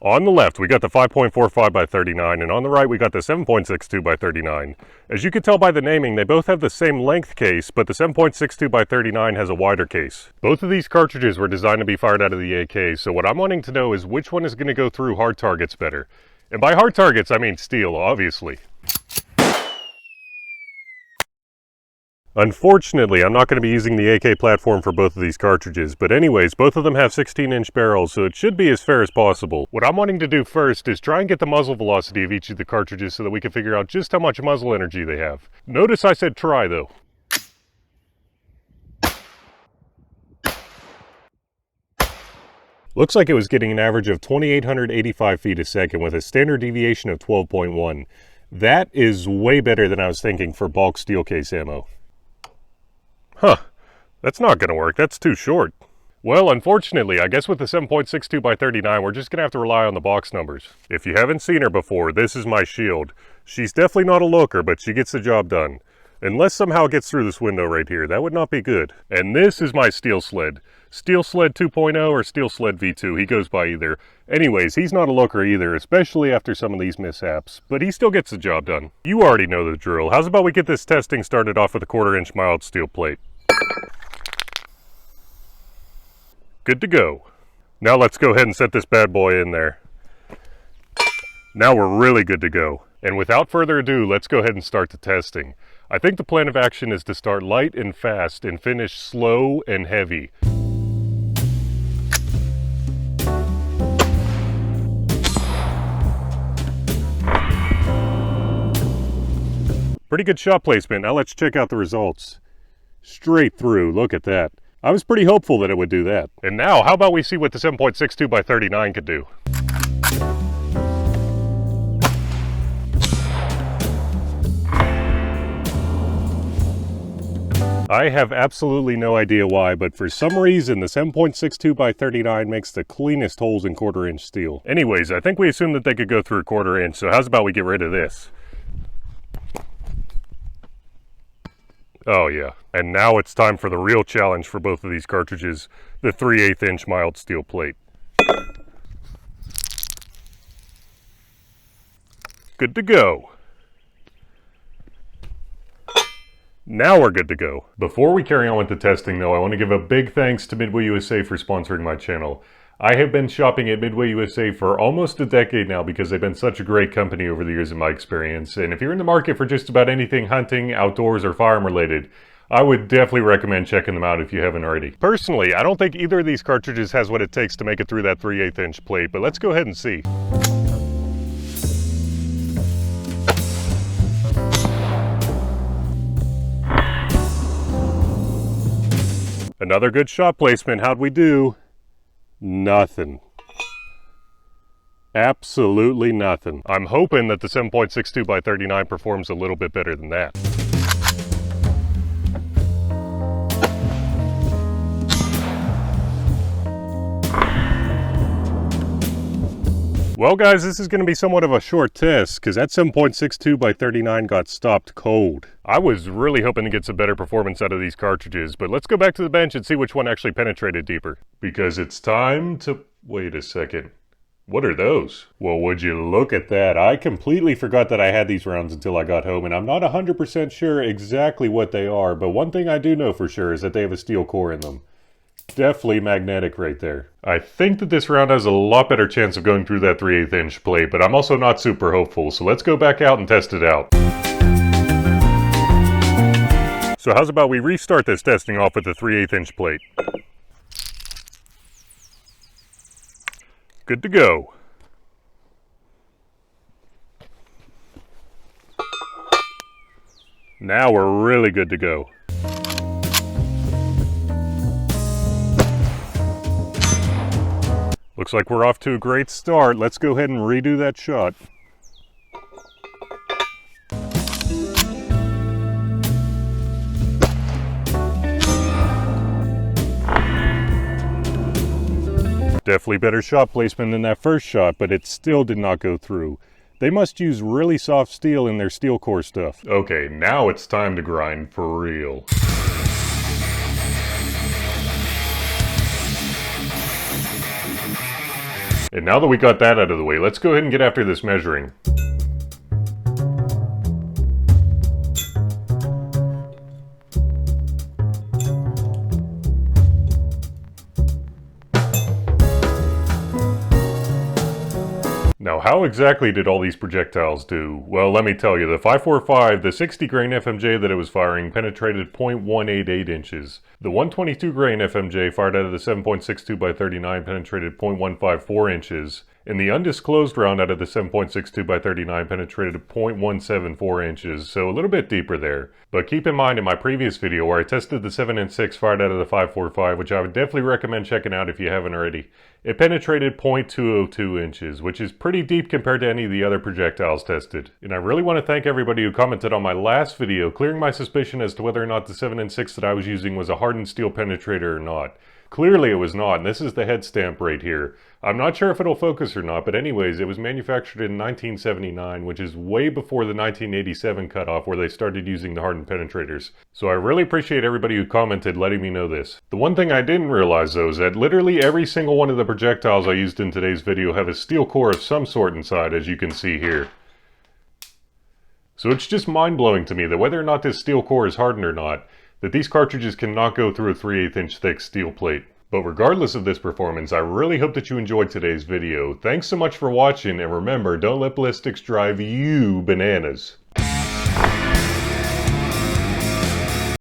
On the left, we got the 5.45 by 39, and on the right, we got the 7.62 by 39. As you can tell by the naming, they both have the same length case, but the 7.62 by 39 has a wider case. Both of these cartridges were designed to be fired out of the AK, so what I'm wanting to know is which one is going to go through hard targets better. And by hard targets, I mean steel, obviously. Unfortunately, I'm not going to be using the AK platform for both of these cartridges, but anyways, both of them have 16-inch barrels, so it should be as fair as possible. What I'm wanting to do first is try and get the muzzle velocity of each of the cartridges so that we can figure out just how much muzzle energy they have. Notice I said try, though. Looks like it was getting an average of 2,885 feet a second with a standard deviation of 12.1. That is way better than I was thinking for bulk steel case ammo. Huh, that's not going to work. That's too short. Well, unfortunately, I guess with the 7.62 by 39, we're just going to have to rely on the box numbers. If you haven't seen her before, this is my shield. She's definitely not a looker, but she gets the job done. Unless somehow it gets through this window right here, that would not be good. And this is my steel sled. Steel sled 2.0 or steel sled V2, he goes by either. Anyways, he's not a looker either, especially after some of these mishaps, but he still gets the job done. You already know the drill. How's about we get this testing started off with a 1/4-inch mild steel plate? Good to go. Now let's go ahead and set this bad boy in there. Now we're really good to go. And without further ado, let's go ahead and start the testing. I think the plan of action is to start light and fast and finish slow and heavy. Pretty good shot placement. Now let's check out the results. Straight through, look at that. I was pretty hopeful that it would do that. And now, how about we see what the 7.62 by 39 could do? I have absolutely no idea why, but for some reason the 7.62 by 39 makes the cleanest holes in 1/4-inch steel. Anyways, I think we assumed that they could go through a 1/4 inch, so how's about we get rid of this? Oh yeah, and now it's time for the real challenge for both of these cartridges, the 3/8 inch mild steel plate. Good to go. Now we're good to go. Before we carry on with the testing though, I want to give a big thanks to Midway USA for sponsoring my channel. I have been shopping at Midway USA for almost a decade now because they've been such a great company over the years in my experience. And if you're in the market for just about anything hunting, outdoors, or firearm related, I would definitely recommend checking them out if you haven't already. Personally, I don't think either of these cartridges has what it takes to make it through that 3/8 inch plate, but let's go ahead and see. Another good shot placement. How'd we do? Nothing. Absolutely nothing. I'm hoping that the 7.62 by 39 performs a little bit better than that. Well guys, this is going to be somewhat of a short test because that 7.62 by 39 got stopped cold. I was really hoping to get some better performance out of these cartridges, but let's go back to the bench and see which one actually penetrated deeper. Because it's time to... Wait a second. What are those? Well, would you look at that? I completely forgot that I had these rounds until I got home, and I'm not 100% sure exactly what they are, but one thing I do know for sure is that they have a steel core in them. Definitely magnetic right there. I think that this round has a lot better chance of going through that 3/8 inch plate, but I'm also not super hopeful, so let's go back out and test it out. So how's about we restart this testing off with the 3/8 inch plate? Good to go. Now we're really good to go. Looks like we're off to a great start. Let's go ahead and redo that shot. Definitely better shot placement than that first shot, but it still did not go through. They must use really soft steel in their steel core stuff. Okay, now it's time to grind for real. And now that we got that out of the way, let's go ahead and get after this measuring. Now, how exactly did all these projectiles do? Well, let me tell you, the 545, the 60 grain FMJ that it was firing penetrated .188 inches. The 122 grain FMJ fired out of the 7.62 by 39 penetrated .154 inches. And the undisclosed round out of the 7.62 by 39 penetrated .174 inches, so a little bit deeper there. But keep in mind in my previous video where I tested the 7 and 6 fired out of the 545, which I would definitely recommend checking out if you haven't already, it penetrated .202 inches, which is pretty deep compared to any of the other projectiles tested. And I really want to thank everybody who commented on my last video, clearing my suspicion as to whether or not the 7 and 6 that I was using was a hardened steel penetrator or not. Clearly it was not, and this is the head stamp right here. I'm not sure if it'll focus or not, but anyways, it was manufactured in 1979, which is way before the 1987 cutoff where they started using the hardened penetrators. So I really appreciate everybody who commented letting me know this. The one thing I didn't realize though is that literally every single one of the projectiles I used in today's video have a steel core of some sort inside, as you can see here. So it's just mind-blowing to me that whether or not this steel core is hardened or not, that these cartridges cannot go through a 3/8 inch thick steel plate. But regardless of this performance, I really hope that you enjoyed today's video. Thanks so much for watching, and remember, don't let ballistics drive you bananas.